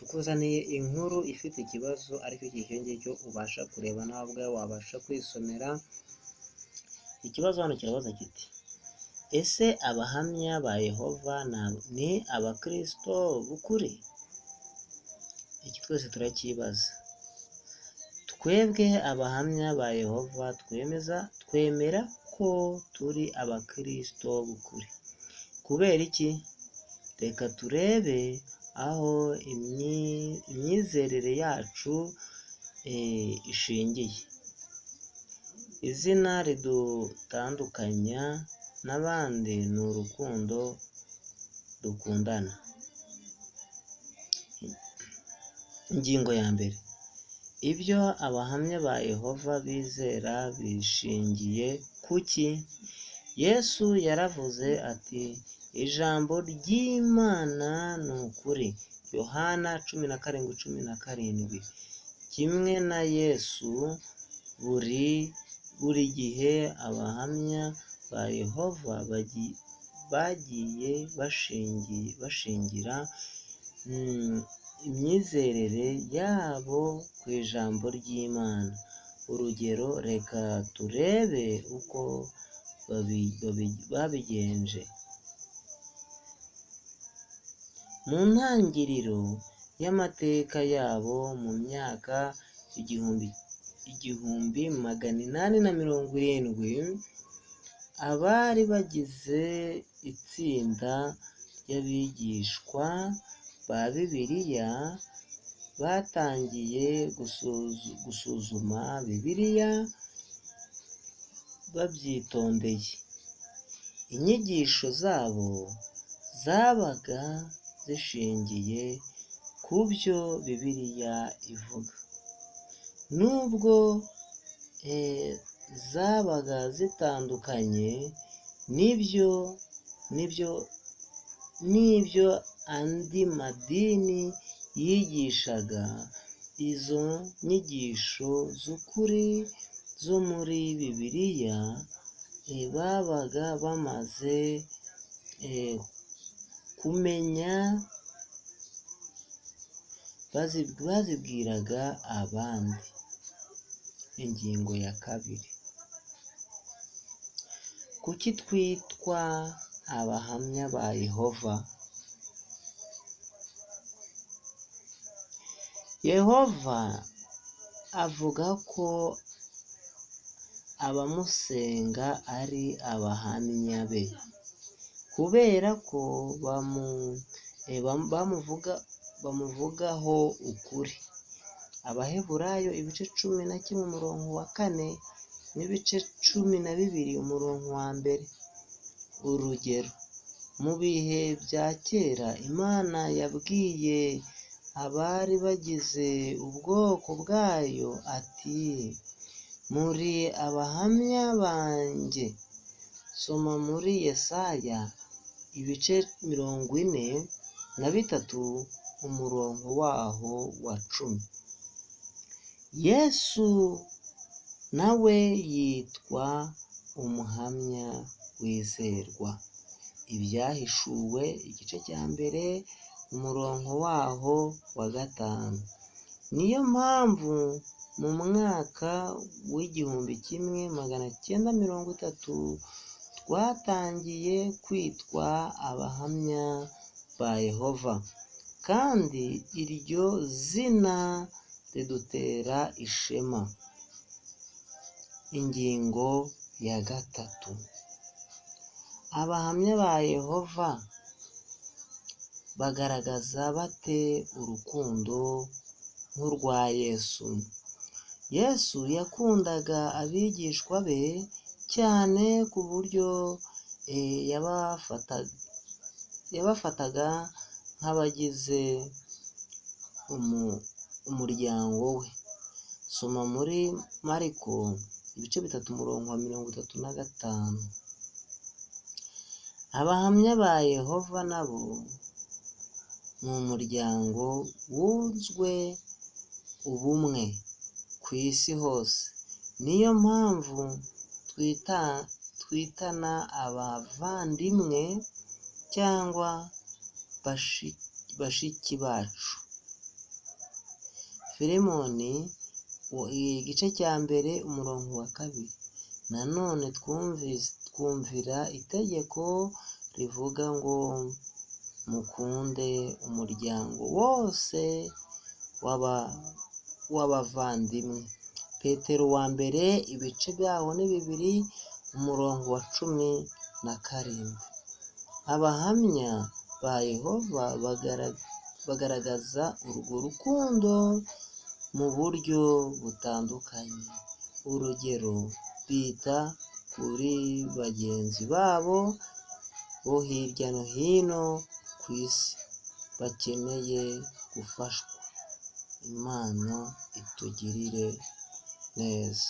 tukuzaniye inkuru ifite ikibazo ariko icyo ngicyo ubasha kureba nawe ubwawe wabasha kwisomera. Ikibazo hano kirabaza kiti: ese abahamya ba Yehova ni abakristo b'ukuri? Iki twese turakibaza. Twebwe abahamya ba Yehova twemera ko turi abakristo b'ukuri. Kubera iki? Reka turebe aho imyizerere yacu ishingiye. Izina ridutandukanya n'abandi ni urukundo dukundana. Ingingo ya mbere: ibyo abahamya ba Yehova bizera bishingiye kuki? Yesu yaravuze ati, ijambo ry'Imana ni ukuri. Yohana 17:17. Kimwe na Yesu, buri gihe abahamya ba Yehova bagiye bashingira imyizerere yabo ku ijambo ry'Imana. Urugero, reka turebe uko babigenje. Mu ntangiriro y'amateka yabo mu myaka 1870, abari bagize itsinda ry'abigishwa ba Bibiliya batangiye gusuzuma Bibiliya babyitondeye. Inyigisho zabo zabaga zishingiye ku byo Bibiliya ivuga. Nubwo zabaga zitandukanye n'ibyo andi madini yigishaga, izo nyigisho z'ukuri zo muri Bibiliya babaga bamaze kumenya, bazibwiraga abandi. Ingingo ya kabiri: kuki twitwa abahamya ba Yehova? Yehova avuga ko abamusenga ari abahamya be, kubera ko bamuvugaho ukuri. Abaheburayo 11:4 n'ibice 12:1. Urugero, mu bihe bya kera Imana yabwiye abari bagize ubwoko bwayo ati, muri abahamya banjye. Soma muri Yesaya 43:10. Yesu nawe yitwa umuhamya wizerwa. Ibyahishuwe 1:5. Niyo mpamvu mu mwaka w'1930 twatangiye kwitwa abahamya ba Yehova, kandi iryo zina ridutera ishema. Ingingo ya gatatu: abahamya ba Yehova bagaragaza bate urukundo nk'urwa Yesu? Yesu yakundaga abigishwa be cyane ku buryo yabafataga nk'abagize umuryango we. Soma muri Mariko 3:35. Abahamya ba Yehova nabo ni umuryango wunzwe ubumwe ku isi hose. Niyo mpamvu twitana abavandimwe cyangwa bashiki bacu. Filemoni igice cya mbere umurongo wa 2. Nanone twumvira itegeko rivuga ngo mukunde umuryango wose w'abavandimwe. Petero wa mbere ibice byaho ni 2 umurongo wa 17. Abahamya ba Yehova bagaragaza urwo rukundo mu buryo butandukanye. Urugero, bita kuri bagenzi babo bo hirya no hino ku isi bakeneye gufashwa. Imana itugirire neza.